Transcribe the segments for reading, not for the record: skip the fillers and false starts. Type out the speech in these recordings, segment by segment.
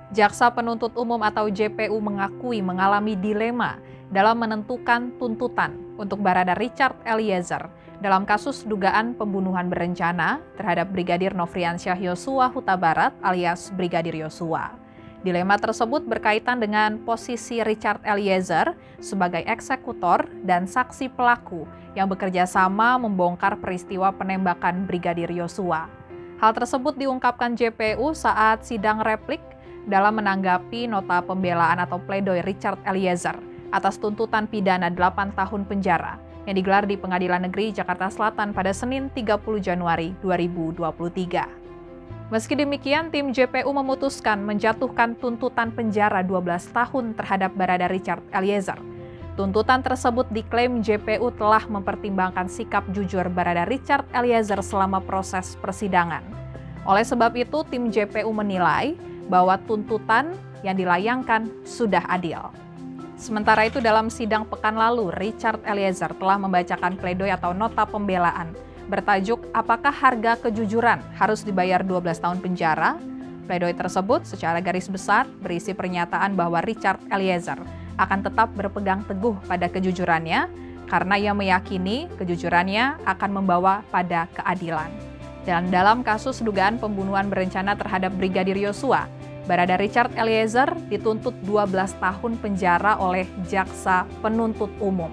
Jaksa Penuntut Umum atau JPU mengakui mengalami dilema dalam menentukan tuntutan untuk Barada Richard Eliezer dalam kasus dugaan pembunuhan berencana terhadap Brigadir Nofriansyah Yosua Huta Barat alias Brigadir Yosua. Dilema tersebut berkaitan dengan posisi Richard Eliezer sebagai eksekutor dan saksi pelaku yang bekerja sama membongkar peristiwa penembakan Brigadir Yosua. Hal tersebut diungkapkan JPU saat sidang replik dalam menanggapi nota pembelaan atau pledoi Richard Eliezer atas tuntutan pidana 8 tahun penjara yang digelar di Pengadilan Negeri Jakarta Selatan pada Senin 30 Januari 2023. Meski demikian, tim JPU memutuskan menjatuhkan tuntutan penjara 12 tahun terhadap Barada Richard Eliezer. Tuntutan tersebut diklaim JPU telah mempertimbangkan sikap jujur Barada Richard Eliezer selama proses persidangan. Oleh sebab itu, tim JPU menilai bahwa tuntutan yang dilayangkan sudah adil. Sementara itu, dalam sidang pekan lalu, Richard Eliezer telah membacakan pledoi atau nota pembelaan bertajuk "Apakah Harga Kejujuran Harus Dibayar 12 Tahun Penjara?". Pledoi tersebut secara garis besar berisi pernyataan bahwa Richard Eliezer akan tetap berpegang teguh pada kejujurannya karena ia meyakini kejujurannya akan membawa pada keadilan. Dan dalam kasus dugaan pembunuhan berencana terhadap Brigadir Yosua, Barada Richard Eliezer dituntut 12 tahun penjara oleh Jaksa Penuntut Umum.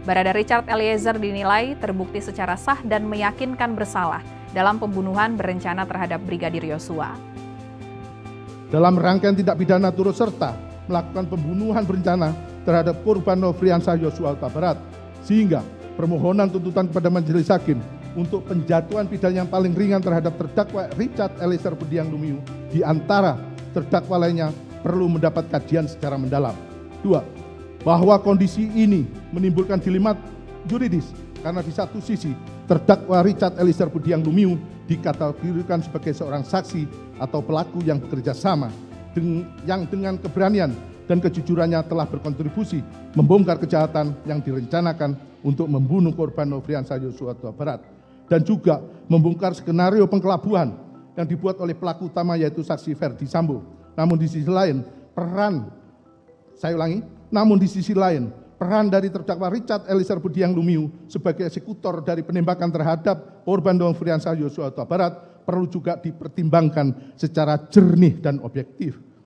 Barada Richard Eliezer dinilai terbukti secara sah dan meyakinkan bersalah dalam pembunuhan berencana terhadap Brigadir Yosua. Dalam rangkaian tindak pidana turut serta melakukan pembunuhan berencana terhadap korban Nofriansyah Yosua Huta Barat, sehingga permohonan tuntutan kepada Majelis Hakim untuk penjatuhan pidana yang paling ringan terhadap terdakwa Richard Eliezer Budiang Lumiu di antara terdakwa lainnya perlu mendapat kajian secara mendalam. 2. Bahwa kondisi ini menimbulkan dilema juridis karena di satu sisi terdakwa Richard Eliezer Budiang Lumiu dikategorikan sebagai seorang saksi atau pelaku yang bekerja sama yang dengan keberanian dan kejujurannya telah berkontribusi membongkar kejahatan yang direncanakan untuk membunuh korban Nofriansyah Yosua Huta Barat dan juga membongkar skenario pengkelabuan yang dibuat oleh pelaku utama yaitu saksi Ferdi Sambo. Namun di sisi lain peran dari terdakwa Richard Eliezer Budiang Lumiu sebagai eksekutor dari penembakan terhadap korban Nofriansyah Yosua Huta Barat perlu juga dipertimbangkan secara jernih dan objektif.